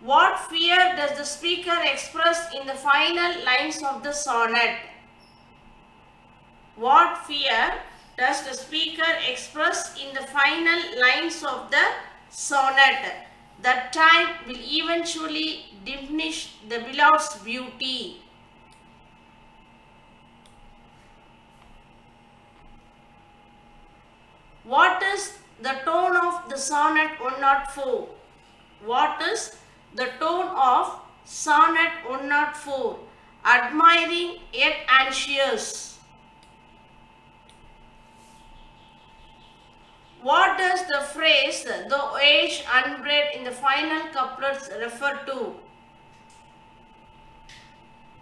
What fear does the speaker express in the final lines of the sonnet? What fear does the speaker express in the final lines of the sonnet? That time will eventually diminish the beloved's beauty. What is the tone of the Sonnet 104? What is the tone of Sonnet 104? Admiring yet anxious. What does the phrase "though aged unbred" in the final couplets refer to?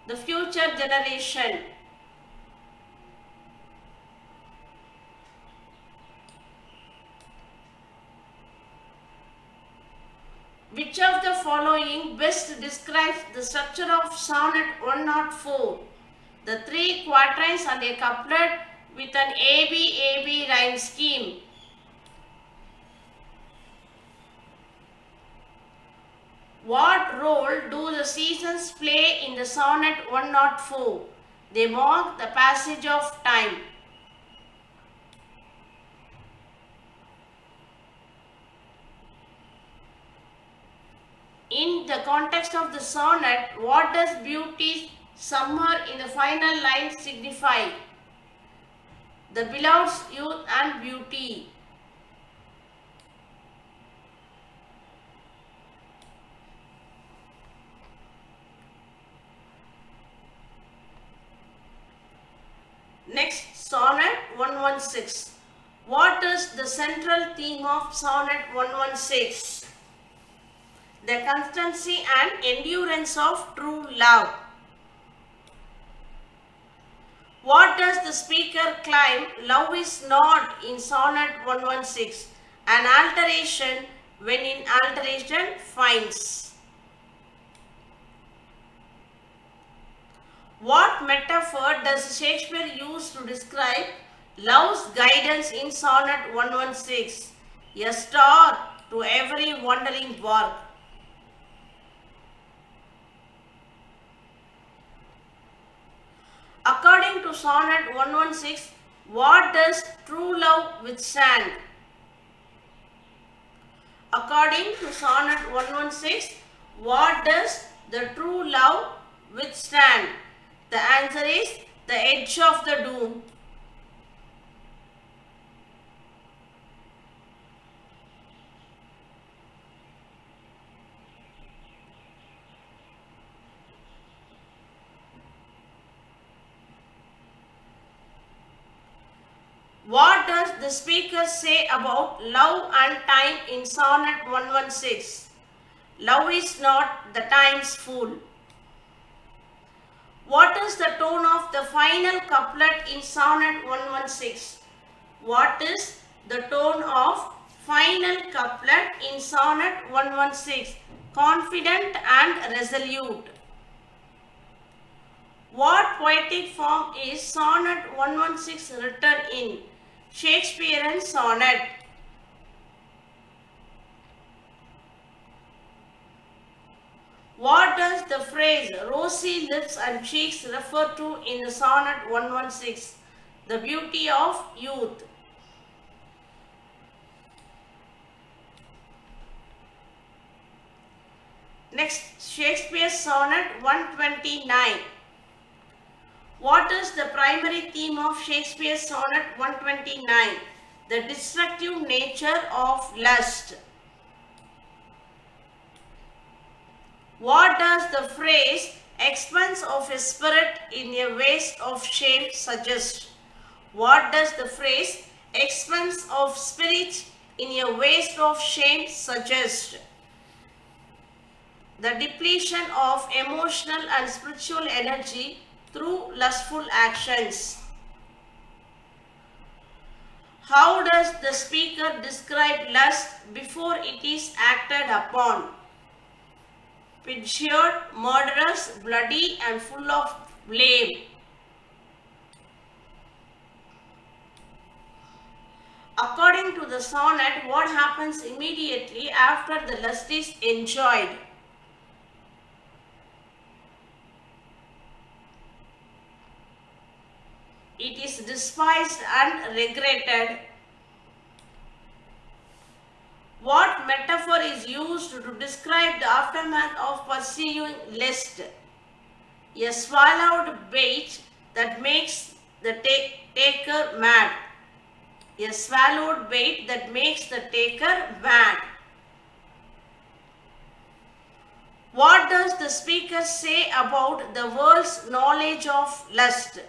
The future generation. Which of the following best describes the structure of Sonnet 104? The 3 quatrains and a couplet with an AB rhyme scheme. What role do the seasons play in the Sonnet 104? They mark the passage of time. In the context of the sonnet, what does beauty summer in the final line signify? The beloved's youth and beauty. Next, Sonnet 116. What is the central theme of Sonnet 116? The constancy and endurance of true love. What does the speaker claim love is not in Sonnet 116? An alteration when in alteration finds. What metaphor does Shakespeare use to describe love's guidance in Sonnet 116? A star to every wandering bark. According to Sonnet 116, what does true love withstand? According to Sonnet 116, what does the true love withstand? The answer is the edge of the doom. What does the speaker say about love and time in Sonnet 116? Love is not the time's fool. What is the tone of the final couplet in Sonnet 116? What is the tone of final couplet in Sonnet 116? Confident and resolute. What poetic form is Sonnet 116 written in? Shakespeare sonnet. What does the phrase rosy lips and cheeks refer to in the Sonnet 116? The beauty of youth. Next, Shakespeare Sonnet 129. What is the primary theme of Shakespeare Sonnet 129? The destructive nature of lust. What does the phrase expense of a spirit in a waste of shame suggest? What does the phrase expense of spirit in a waste of shame suggest? The depletion of emotional and spiritual energy through lustful actions. How does the speaker describe lust before it is acted upon? Perjured, murderous, bloody and full of blame. According to the sonnet, what happens immediately after the lust is enjoyed? It is despised and regretted. What metaphor is used to describe the aftermath of pursuing lust? A swallowed bait that makes the taker mad. A swallowed bait that makes the taker mad. What does the speaker say about the world's knowledge of lust?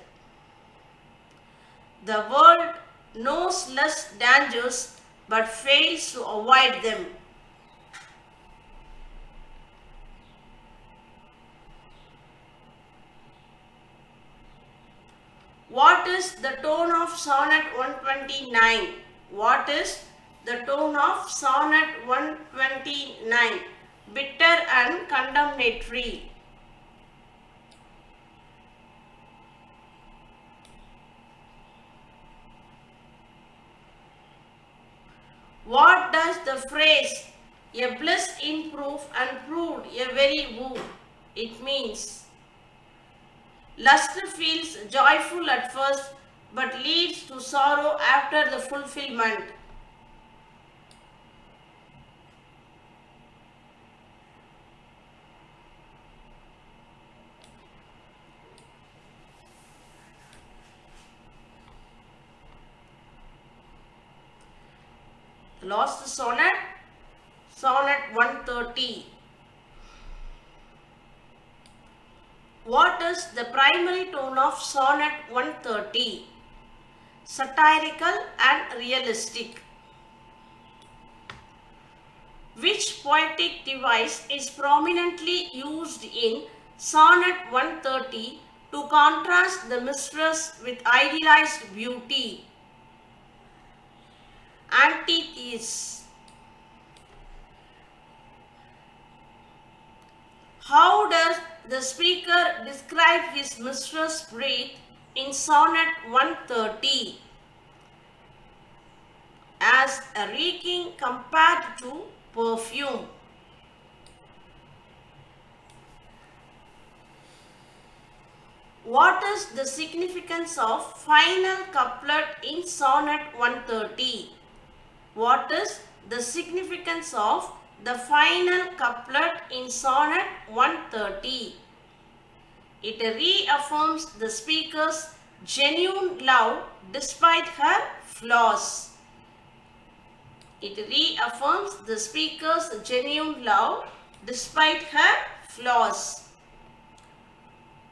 The world knows lust dangers but fails to avoid them. What is the tone of Sonnet 129? What is the tone of Sonnet 129? Bitter and condemnatory. What does the phrase, a bliss in proof and proved a very woo? It means, lust feels joyful at first but leads to sorrow after the fulfillment. Last sonnet, Sonnet 130. What is the primary tone of Sonnet 130? Satirical and realistic. Which poetic device is prominently used in Sonnet 130 to contrast the mistress with idealized beauty? Antithesis. How does the speaker describe his mistress' breath in Sonnet 130? As a reeking compared to perfume. What is the significance of final couplet in Sonnet 130? What is the significance of the final couplet in Sonnet 130? It reaffirms the speaker's genuine love despite her flaws. It reaffirms the speaker's genuine love despite her flaws.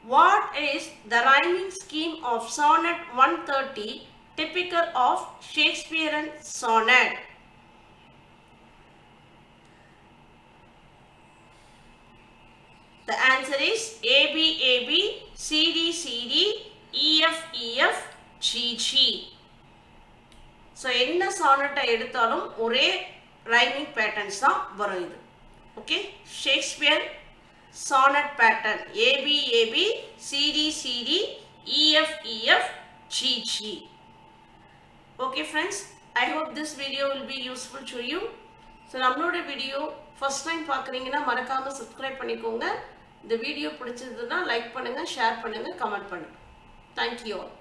What is the rhyming scheme of Sonnet 130 typical of Shakespearean sonnet? answer is AB AB, CD CD, EF EF, GG. So என்ன sonnet எடுத்தாலும் ஒரே rhyming patterns தான் வரும் இது. Okay, Shakespeare sonnet pattern AB AB, CD CD, EF EF, GG. Okay friends, I hope this video will be useful to you. So நம்மளோட video first time பார்க்குறீங்கன்னா மறக்காம subscribe பண்ணிக்கோங்க. இந்த வீடியோ பிடிச்சதுன்னா லைக் பண்ணுங்க, ஷேர் பண்ணுங்க, கமெண்ட் பண்ணுங்க. Thank you all.